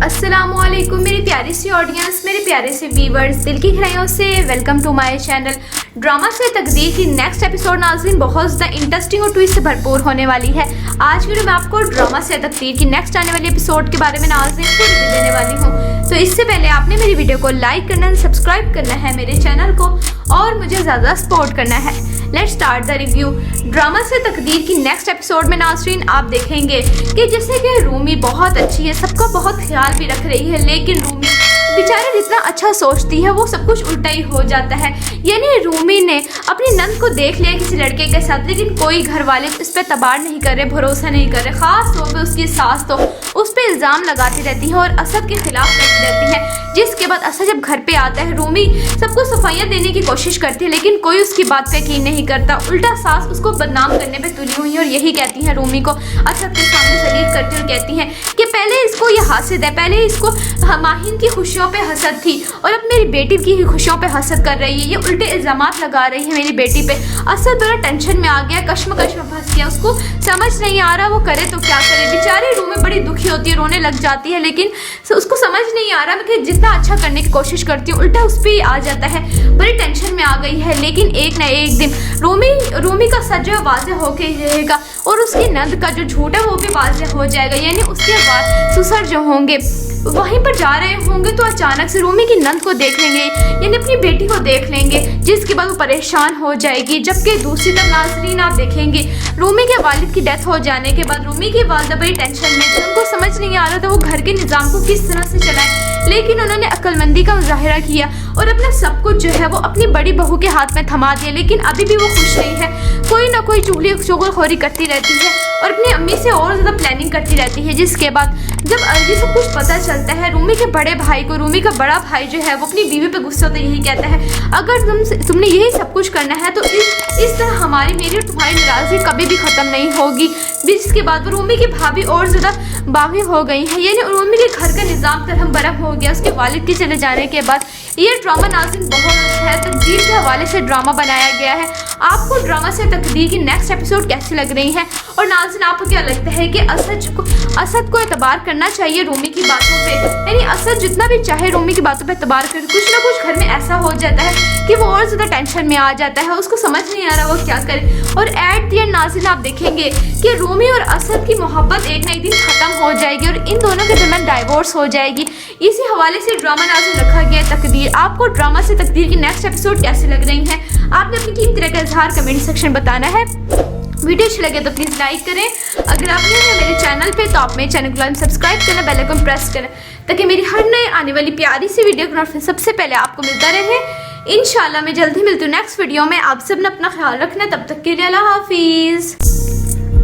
अस्सलामुअलैकुम मेरी प्यारी सी ऑडियंस, मेरे प्यारे से व्यूवर्स, दिल की गहराइयों से welcome to my channel. Drama से तकदीर की नेक्स्ट एपिसोड नाज़रीन बहुत ज़्यादा इंटरेस्टिंग और ट्विस्ट से भरपूर होने वाली है। आज वीडियो में आपको ड्रामा से तकदीर की नेक्स्ट आने वाली एपिसोड के बारे में नाज़रीन खुद भी देने वाली हूँ। तो इससे पहले आपने मेरी वीडियो को लाइक करना है, सब्सक्राइब करना है मेरे चैनल को और मुझे ज़्यादा सपोर्ट करना है। Let's start the review. Drama से तकदीर की नेक्स्ट एपिसोड में नाज़रीन आप देखेंगे कि जैसे कि रूमी बहुत अच्छी है, सबका बहुत ख्याल भी रख रही है, लेकिन रूमी बेचारी जितना अच्छा सोचती है वो सब कुछ उल्टा ही हो जाता है। यानी रूमी ने अपनी नंद को देख लिया किसी लड़के के साथ, लेकिन कोई घर वाले इस पर तबार नहीं कर रहे, भरोसा नहीं कर रहे। ख़ास तौर पे उसकी सास तो उस पर इल्ज़ाम लगाती रहती है और असद के खिलाफ करती रहती है। जिसके बाद असद जब घर पे आता है, रूमी सबको सफाइयाँ देने की कोशिश करती है, लेकिन कोई उसकी बात पे यकीन नहीं करता। उल्टा सास उसको बदनाम करने पे तुली हुई है और यही कहती है रूमी को असद के सामने शरीक करती और कहती हैं कि पहले इसको ये हासिद है, पहले इसको माहिन की खुशियों पे हसद थी और अब मेरी बेटी की ही खुशियों पे हसद कर रही है, ये उल्टे इल्ज़ामात लगा रही है मेरी बेटी पे। असद बड़ा टेंशन में आ गया, कश्मकश में फंस गया, उसको समझ नहीं आ रहा वो करे तो क्या करे। बेचारी रूमी बड़ी दुखी होती है, रोने लग जाती है, लेकिन उसको समझ नहीं आ रहा कि जितना अच्छा करने की कोशिश करती हूँ उल्टा उस पर ही आ जाता है। बड़ी टेंशन में आ गई है, लेकिन एक ना एक दिन रूमी का सच जो वाज़ेह होके रहेगा और उसकी नंद का जो झूठ है वो भी वाज़ेह हो जाएगा। यानी उसके बाद ससुर जो होंगे वहीं पर जा रहे होंगे तो अचानक से रूमी की नंद को देख लेंगे, यानी अपनी बेटी को देख लेंगे, जिसके बाद वो परेशान हो जाएगी। जबकि दूसरी तरफ नाज़रीन आप देखेंगे रूमी के वालिद की डेथ हो जाने के बाद रूमी की वालिदा बड़ी टेंशन में थी, उनको समझ नहीं आ रहा था वो घर के निज़ाम को किस तरह से चलाएं, लेकिन उन्होंने अक्लमंदी का मुजाहिरा किया और अपना सब कुछ जो है वो अपनी बड़ी बहू के हाथ में थमा दिया। लेकिन अभी भी वो खुश नहीं है, कोई ना कोई चुगलखोरी करती रहती है और अपनी अम्मी से और ज़्यादा प्लानिंग करती रहती है। जिसके बाद जब ये सब कुछ पता चलता है रूमी के बड़े भाई को, रूमी का बड़ा भाई जो है वो अपनी बीवी पे गुस्सा होता यही कहता है अगर तुमने यही सब कुछ करना है तो इस तरह हमारी मेरी और तुम्हारी नाराज़गी कभी भी ख़त्म नहीं होगी। जिसके बाद रूमी की भाभी और ज़्यादा बागी हो गई है, यानी रूमी के घर का निज़ाम तरह बरम हो गया उसके वालिद के चले जाने के बाद। ये ड्रामा नाज़रीन बहुत अच्छा है, तकदीर के हवाले से ड्रामा बनाया गया है। आपको ड्रामा से तकदीर की नेक्स्ट एपिसोड कैसी लग रही है और नाज़रीन आपको क्या लगता है कि असद को एतबार करना चाहिए रूमी की बातों पे? यानी असद जितना भी चाहे रूमी की बातों पे एतबार करे, कुछ ना कुछ घर में ऐसा हो जाता है कि वो और ज़्यादा टेंशन में आ जाता है, उसको समझ नहीं आ रहा वो क्या करे। और एट द एंड नाज़रीन आप देखेंगे कि रूमी और असद की मोहब्बत एक ना एक दिन ख़त्म हो जाएगी और इन दोनों के दरमियान डाइवोर्स हो जाएगी। इसी हवाले से ड्रामा नाज़रीन रखा गया है तकदीर। आपको ड्रामा से तकदीर की नेक्स्ट एपिसोड कैसी लग रही है? आपने अपनी कीमती राय का इजहार कमेंट सेक्शन बताना है। वीडियो अच्छी लगे तो प्लीज़ लाइक करें। अगर आप नए हैं मेरे चैनल पे तो आप मेरे चैनल को सब्सक्राइब करना, बेल आइकन प्रेस करें ताकि मेरी हर नए आने वाली प्यारी सी वीडियो का नोटिफिकेशन सबसे पहले आपको मिलता रहे। इंशाल्लाह मैं जल्दी मिलती हूँ नेक्स्ट वीडियो में। आप सब ने अपना ख्याल रखना, तब तक के लिए अल्लाह हाफिज़।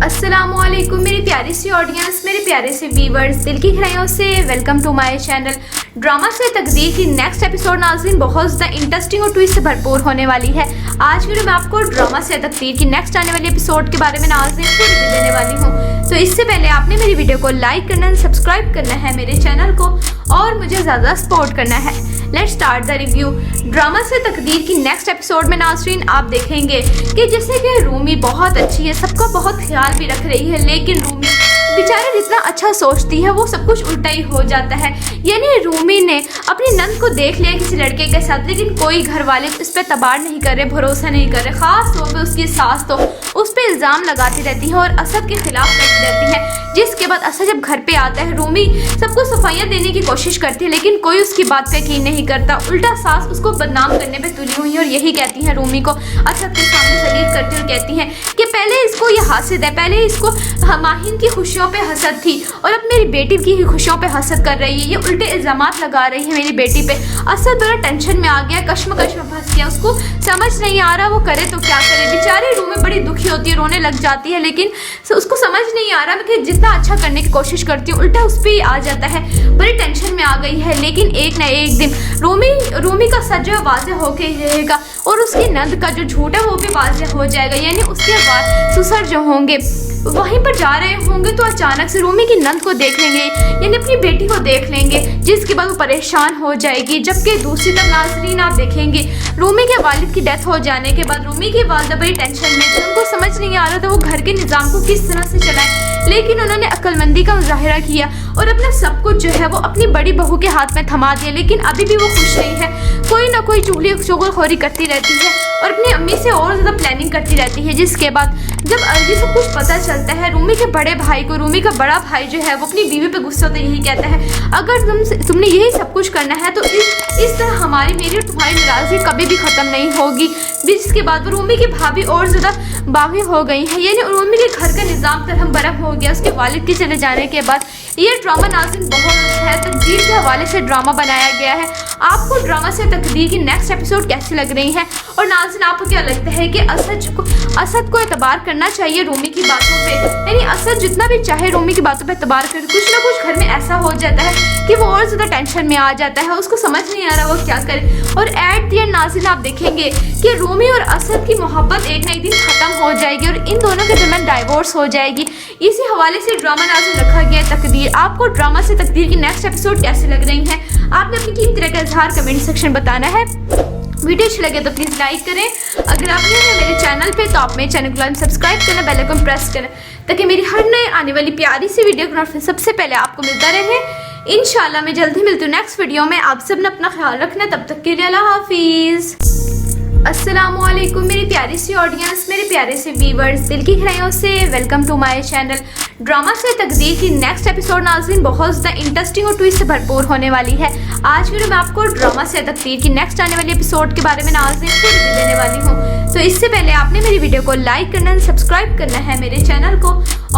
अस्सलामुअलैकुम मेरी प्यारी सी ऑडियंस, मेरे प्यारे से व्यूवर्स, दिल की गहराइयों से welcome to my channel. Drama से तकदीर की नेक्स्ट एपिसोड नाज़रीन बहुत ज़्यादा इंटरेस्टिंग और ट्विस्ट से भरपूर होने वाली है। आज वीडियो में आपको ड्रामा से तकदीर की नेक्स्ट आने वाली एपिसोड के बारे में नाज़रीन खुद भी देने वाली हूँ। तो इससे पहले आपने मेरी वीडियो को लाइक करना है, सब्सक्राइब करना है मेरे चैनल को और मुझे ज़्यादा सपोर्ट करना है। Let's start the review. Drama से तकदीर की नेक्स्ट एपिसोड में नाज़रीन आप देखेंगे कि जैसे कि रूमी बहुत अच्छी है, सबका बहुत ख्याल भी रख रही है, लेकिन रूमी बेचारी जितना अच्छा सोचती है वो सब कुछ उल्टा ही हो जाता है। यानी रूमी ने अपनी नंद को देख लिया किसी लड़के के साथ, लेकिन कोई घर वाले इस पर तबार नहीं कर रहे, भरोसा नहीं कर रहे। ख़ास तौर पे उसकी सास तो उस पर इल्ज़ाम लगाती रहती है और असद के खिलाफ करती रहती है। जिसके बाद असद जब घर पे आता है, रूमी सबको सफाइयाँ देने की कोशिश करती है, लेकिन कोई उसकी बात पे यकीन नहीं करता। उल्टा सास उसको बदनाम करने पे तुली हुई है और यही कहती है रूमी को असद के सामने शरीक करती और कहती हैं कि पहले इसको ये हासिद है, पहले इसको माहिन की खुशियों पे हसद थी और अब मेरी बेटी की ही खुशियों पे हसद कर रही है, ये उल्टे इल्ज़ामात लगा रही है मेरी बेटी पे। असद बड़ा टेंशन में आ गया, कश्मकश में फंस गया, उसको समझ नहीं आ रहा वो करे तो क्या करे। बेचारी रूमी बड़ी दुखी होती है, रोने लग जाती है, लेकिन उसको समझ नहीं आ रहा कि जितना अच्छा करने की कोशिश करती हूँ उल्टा उस पर ही आ जाता है। बड़ी टेंशन में आ गई है, लेकिन एक ना एक दिन रूमी का सच जो वाज़ेह होके रहेगा और उसकी नंद का जो झूठ है वो भी वाज़ेह हो जाएगा। यानी उसके बाद ससुर जो होंगे वहीं पर जा रहे होंगे तो अचानक से रूमी की नंद को देख लेंगे, यानी अपनी बेटी को देख लेंगे, जिसके बाद वो परेशान हो जाएगी। जबकि दूसरी तरफ नाज़रीन आप देखेंगे रूमी के वालिद की डेथ हो जाने के बाद रूमी की वालिदा बड़ी टेंशन में थी, उनको समझ नहीं आ रहा था वो घर के निज़ाम को किस तरह से चलाएं, लेकिन उन्होंने अक्लमंदी का मुजाहिरा किया और अपना सब कुछ जो है वो अपनी बड़ी बहू के हाथ में थमा दिया। लेकिन अभी भी वो खुश नहीं है, कोई ना कोई चुगलखोरी करती रहती है और अपनी अम्मी से और ज़्यादा प्लानिंग करती रहती है। जिसके बाद जब अर्जी से कुछ पता चलता है रूमी के बड़े भाई को, रूमी का बड़ा भाई जो है वो अपनी बीवी पे गुस्सा होता यही कहता है, अगर तुमने यही सब कुछ करना है तो इस तरह हमारी मेरी और तुम्हारी नाराज़गी कभी भी ख़त्म नहीं होगी। जिसके बाद वो रूमी की भाभी और ज़्यादा बागी हो गई है, यानी रूमी के घर का निज़ाम तरहम बरहम हो गया उसके वालिद के चले जाने के बाद। ये ड्रामा नाज़रीन बहुत अच्छा है, तकदीर के हवाले से ड्रामा बनाया गया है। आपको ड्रामा से तकदीर की नेक्स्ट एपिसोड कैसी लग रही है और नाज़रीन आपको क्या लगता है कि असद को एतबार करना चाहिए रूमी की बातों पे? यानी असद जितना भी चाहे रूमी की बातों पे एतबार करे, कुछ ना कुछ घर में ऐसा हो जाता है कि वो और ज़्यादा टेंशन में आ जाता है, उसको समझ नहीं आ रहा वो क्या करे। और एट द एंड नाज़रीन आप देखेंगे कि रूमी और असद की मोहब्बत एक ना एक दिन ख़त्म हो जाएगी और इन दोनों के दरमियान डाइवोर्स हो जाएगी। इसी हवाले से ड्रामा नाज़रीन रखा गया है तकदीर। आपको ड्रामा से तकदीर की नेक्स्ट एपिसोड कैसी लग रही है? आपने अपनी कीमती राय का इजहार कमेंट सेक्शन बताना है। वीडियो अच्छी लगे तो प्लीज़ लाइक करें। अगर आप नए हैं मेरे चैनल पे तो आप मेरे चैनल को सब्सक्राइब करें, बेल आइकन प्रेस करें ताकि मेरी हर नए आने वाली प्यारी सी वीडियो का नोटिफिकेशन सबसे पहले आपको मिलता रहे। इंशाल्लाह मैं जल्दी मिलती हूँ नेक्स्ट वीडियो में। आप सब ने अपना ख्याल रखना, तब तक के लिए अल्लाह हाफिज़। अस्सलामुअलैकुम मेरी प्यारी सी ऑडियंस, मेरे प्यारे से व्यूअर्स, दिल की गहराइयों से welcome to my channel. Drama से तकदीर की नेक्स्ट एपिसोड नाज़रीन बहुत ज़्यादा इंटरेस्टिंग और ट्विस्ट से भरपूर होने वाली है। आज वीडियो में आपको ड्रामा से तकदीर की नेक्स्ट आने वाली एपिसोड के बारे में नाज़रीन फिर रिव्यू देने वाली हूँ। तो इससे पहले आपने मेरी वीडियो को लाइक करना है, सब्सक्राइब करना है मेरे चैनल को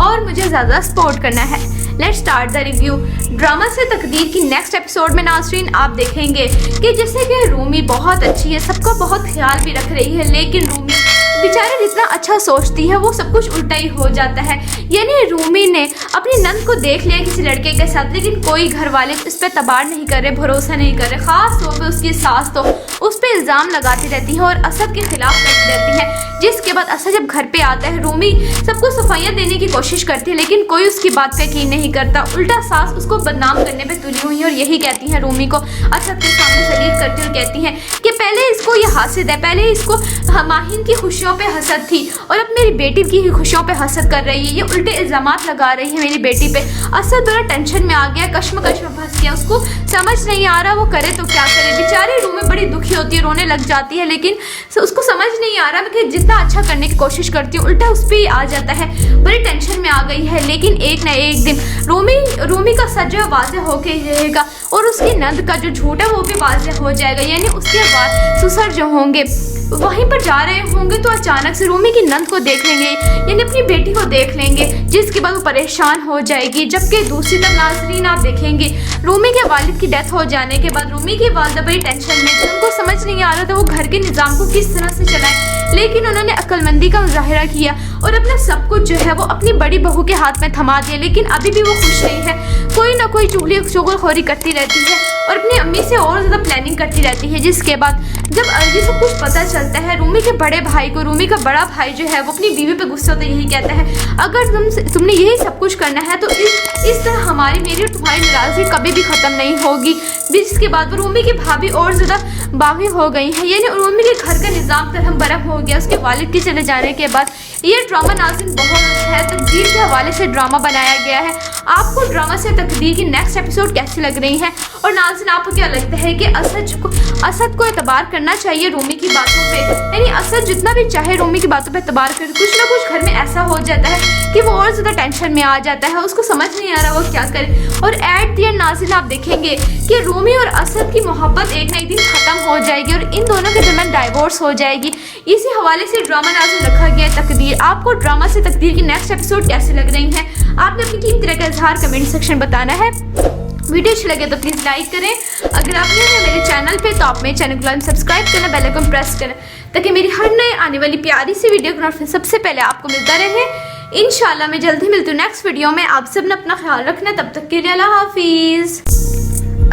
और मुझे ज़्यादा सपोर्ट करना है। Let's start the review. Drama से तकदीर की नेक्स्ट एपिसोड में नाज़रीन आप देखेंगे कि जैसे कि रूमी बहुत अच्छी है, सबका बहुत ख्याल भी रख रही है, लेकिन रूमी बेचारे जितना अच्छा सोचती है वो सब कुछ उल्टा ही हो जाता है। यानी रूमी ने अपनी नंद को देख लिया किसी लड़के के साथ, लेकिन कोई घर वाले इस पर तबार नहीं कर रहे, भरोसा नहीं कर रहे। ख़ास तौर पे उसकी सास तो उस पर इल्ज़ाम लगाती रहती है और असद के खिलाफ करती रहती है। जिसके बाद असद जब घर पे आता है, रूमी सबको सफाइयाँ देने की कोशिश करती है, लेकिन कोई उसकी बात पे यकीन नहीं करता। उल्टा सास उसको बदनाम करने पे तुली हुई है और यही कहती है रूमी को असद के सामने सलील करती और कहती हैं कि पहले इसको ये हासिद है, पहले इसको माहिन की खुशियों पे हसद थी और अब मेरी बेटी की खुशियों पे हसद कर रही है, ये उल्टे इल्ज़ामात लगा रही है मेरी बेटी पे। असद बड़ा टेंशन में आ गया, कश्मकश में फंस गया, उसको समझ नहीं आ रहा वो करे तो क्या करे। बेचारी रूमी बड़ी दुखी होती है, रोने लग जाती है, लेकिन उसको समझ नहीं आ रहा कि जितना अच्छा करने की कोशिश करती हूँ उल्टा उस पर आ जाता है। बड़ी टेंशन में आ गई है, लेकिन एक ना एक दिन रूमी का सच जो वाज़ेह होके ही रहेगा और उसकी नंद का जो झूठ है वो भी वाज़ेह हो जाएगा। यानी उसके बाद ससुर जो होंगे वहीं पर जा रहे होंगे तो अचानक से रूमी की नंद को देख लेंगे, यानी अपनी बेटी को देख लेंगे, जिसके बाद वो परेशान हो जाएगी। जबकि दूसरी तरफ नाज़रीन आप देखेंगे रूमी के वालिद की डेथ हो जाने के बाद रूमी की वालिदा बड़ी टेंशन में थी, उनको समझ नहीं आ रहा था वो घर के निज़ाम को किस तरह से चलाएं। लेकिन उन्होंने अक्लमंदी का मुजाहिरा किया और अपना सब कुछ जो है वो अपनी बड़ी बहू के हाथ में थमा दिया। लेकिन अभी भी वो खुश नहीं है, कोई ना कोई चुगलखोरी करती रहती है और अपनी अम्मी से और ज़्यादा प्लानिंग करती रहती है। जिसके बाद जब अर्जी से कुछ पता चलता है रूमी के बड़े भाई को, रूमी का बड़ा भाई जो है वो अपनी बीवी पे गुस्सा होता यही कहता है, अगर तुमने यही सब कुछ करना है तो इस तरह हमारी मेरी और तुम्हारी नाराज़गी कभी भी ख़त्म नहीं होगी। जिसके बाद रूमी की भाभी और ज़्यादा बागी हो गई है, यानी रूमी के घर का निज़ाम तरहम बरहम हो गया उसके वालिद के चले जाने के बाद। ये ड्रामा नाज़रीन बहुत अच्छा है, तकदीर के हवाले से ड्रामा बनाया गया है। आपको ड्रामा से तकदीर की नेक्स्ट एपिसोड कैसी लग रही है और नाज़रीन आपको क्या लगता है कि असद को एतबार करना चाहिए रूमी की बातों पे? यानी असद जितना भी चाहे रूमी की बातों पे एतबार करे, कुछ ना कुछ घर में ऐसा हो जाता है कि वो और ज़्यादा टेंशन में आ जाता है, उसको समझ नहीं आ रहा वो क्या करे। और एट द एंड नाज़रीन आप देखेंगे कि रूमी और असद की मोहब्बत एक ना एक दिन ख़त्म हो जाएगी और इन दोनों के दरमियान डाइवोर्स हो जाएगी। इसी हवाले से ड्रामा नाज़रीन रखा गया है तकदीर। आपको ड्रामा से तकदीर की नेक्स्ट एपिसोड कैसी लग रही है? आपने अपनी कीमती राय का इजहार कमेंट सेक्शन बताना है। वीडियो अच्छी लगे तो प्लीज़ लाइक करें। अगर आप नए हैं मेरे चैनल पे तो आप मेरे चैनल को सब्सक्राइब करना, बेल आइकन प्रेस करें ताकि मेरी हर नए आने वाली प्यारी सी वीडियो का नोटिफिकेशन सबसे पहले आपको मिलता रहे। इंशाल्लाह मैं जल्दी मिलती हूँ नेक्स्ट वीडियो में। आप सब ने अपना ख्याल रखना, तब तक के लिए अल्लाह हाफिज़।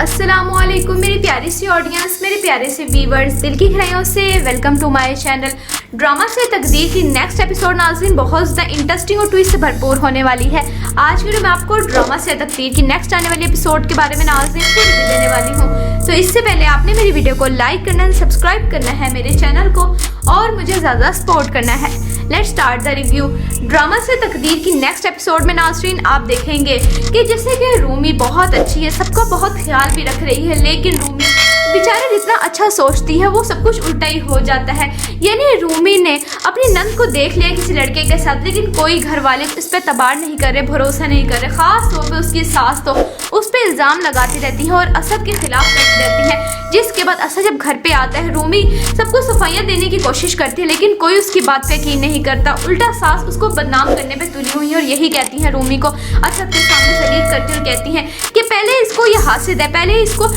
अस्सलामुअलैकुम मेरी प्यारी सी ऑडियंस, मेरे प्यारे से व्यूअर्स, दिल की गहराइयों से welcome to my channel. Drama से तकदीर की नेक्स्ट एपिसोड नाज़रीन बहुत ज़्यादा इंटरेस्टिंग और ट्विस्ट से भरपूर होने वाली है। आज वीडियो में आपको ड्रामा से तकदीर की नेक्स्ट आने वाली एपिसोड के बारे में नाज़रीन रिव्यू देने वाली हूँ। तो इससे पहले आपने मेरी वीडियो को लाइक करना है, सब्सक्राइब करना है मेरे चैनल को और मुझे ज़्यादा सपोर्ट करना है। Let's start the review. Drama से तकदीर की नेक्स्ट एपिसोड में नाज़रीन आप देखेंगे कि जैसे कि रूमी बहुत अच्छी है, सबका बहुत ख्याल भी रख रही है, लेकिन रूमी बेचारे जितना अच्छा सोचती है वो सब कुछ उल्टा ही हो जाता है। यानी रूमी ने अपनी नंद को देख लिया किसी लड़के के साथ, लेकिन कोई घर वाले इस पर तबार नहीं कर रहे, भरोसा नहीं कर रहे। खास तौर पे उसकी सास तो उस पर इल्ज़ाम लगाती रहती है और असद के खिलाफ करती रहती है। जिसके बाद असद जब घर पे आता है, रूमी सबको सफाइयाँ देने की कोशिश करती है, लेकिन कोई उसकी बात पे यकीन नहीं करता। उल्टा सास उसको बदनाम करने पे तुली हुई है और यही कहती है रूमी को असद के सामने जलील करती और कहती हैं कि पहले इसको ये हासिद है, पहले इसको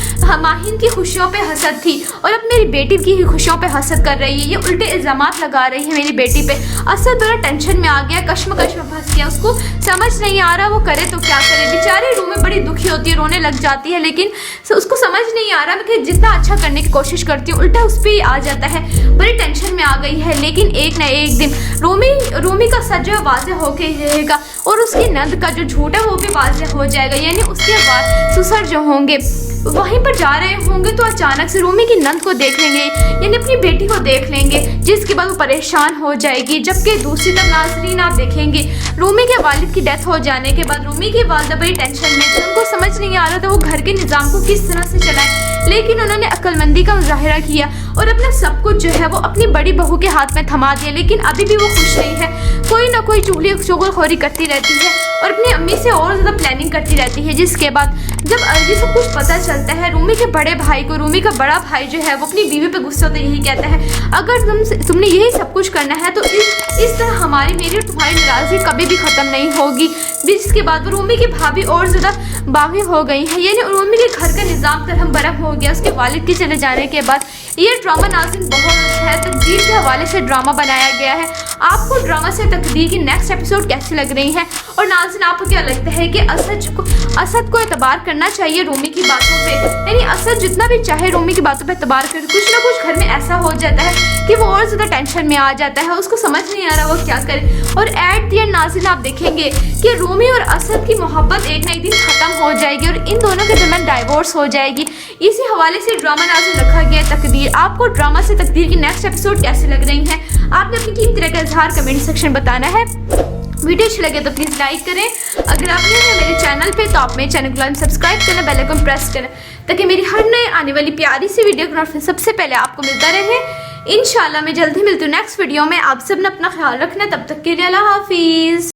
माहिन की खुशियों पे हसद थी और अब मेरी बेटी की ही खुशियों पे हसद कर रही है, ये उल्टे इल्ज़ामात लगा रही है मेरी बेटी पे। असद बड़ा टेंशन में आ गया, कश्मकश में फंस गया, उसको समझ नहीं आ रहा वो करे तो क्या करे। बेचारी रूमी बड़ी दुखी होती है, रोने लग जाती है, लेकिन उसको समझ नहीं आ रहा मैं कि जितना अच्छा करने की कोशिश करती हूँ उल्टा उस पर ही आ जाता है। बड़ी टेंशन में आ गई है, लेकिन एक ना एक दिन रूमी का सच जो वाज़ेह होके ही रहेगा और उसकी नंद का जो झूठ है वो भी वाज़ेह हो जाएगा। यानी उसके बाद ससुर जो होंगे वहीं पर जा रहे होंगे तो अचानक से रूमी की नंद को देख लेंगे, यानी अपनी बेटी को देख लेंगे, जिसके बाद वो परेशान हो जाएगी। जबकि दूसरी तरफ नाज़रीन आप देखेंगे रूमी के वालिद की डेथ हो जाने के बाद रूमी की वालिदा बड़ी टेंशन में थी, उनको समझ नहीं आ रहा था वो घर के निज़ाम को किस तरह से चलाएं, लेकिन उन्होंने अक्लमंदी का मुजाहिरा किया और अपना सब कुछ जो है वो अपनी बड़ी बहू के हाथ में थमा दिया। लेकिन अभी भी वो खुश नहीं है, कोई ना कोई चुगलखोरी करती रहती है और अपनी अम्मी से और ज़्यादा प्लानिंग करती रहती है। जिसके बाद जब ये सब कुछ पता चलता है रूमी के बड़े भाई को, रूमी का बड़ा भाई जो है वो अपनी बीवी पे गुस्सा होता यही कहता है अगर तुमने यही सब कुछ करना है तो इस तरह हमारी मेरी और तुम्हारी नाराज़गी कभी भी ख़त्म नहीं होगी। जिसके बाद वो रूमी की भाभी और ज़्यादा बागी हो गई है, यानी रूमी के घर का निज़ाम तरह बरम हो गया उसके वालिद के चले जाने के बाद। ये ड्रामा नाज़रीन बहुत अच्छा है, तकदीर के हवाले से ड्रामा बनाया गया है। आपको ड्रामा से तकदीर की नेक्स्ट एपिसोड कैसी लग रही है और नाज़रीन आपको क्या लगता है कि असद को एतबार करना चाहिए रूमी की बातों पे? यानी असद जितना भी चाहे रूमी की बातों पे एतबार करे, कुछ ना कुछ घर में ऐसा हो जाता है कि वो और ज़्यादा टेंशन में आ जाता है, उसको समझ नहीं आ रहा वो क्या करे। और एट द एंड नाज़रीन आप देखेंगे कि रूमी और असद की मोहब्बत एक ना एक दिन ख़त्म हो जाएगी और इन दोनों के दरमियान डाइवोर्स हो जाएगी। इसी हवाले से ड्रामा नाज़रीन रखा गया तकदीर। आपको ड्रामा से तकदीर की नेक्स्ट एपिसोड कैसी लग रही है? आपने अपनी कीमती राय का इजहार कमेंट सेक्शन बताना है। वीडियो अच्छी लगे तो प्लीज़ लाइक करें। अगर आप नए हैं मेरे चैनल पे तो आप मेरे चैनल को सब्सक्राइब करें, बेल आइकन प्रेस करें ताकि मेरी हर नए आने वाली प्यारी सी वीडियो का नोटिफिकेशन सबसे पहले आपको मिलता रहे। इंशाल्लाह मैं जल्दी मिलती हूँ नेक्स्ट वीडियो में। आप सब ने अपना ख्याल रखना, तब तक के लिए अल्लाह हाफिज़।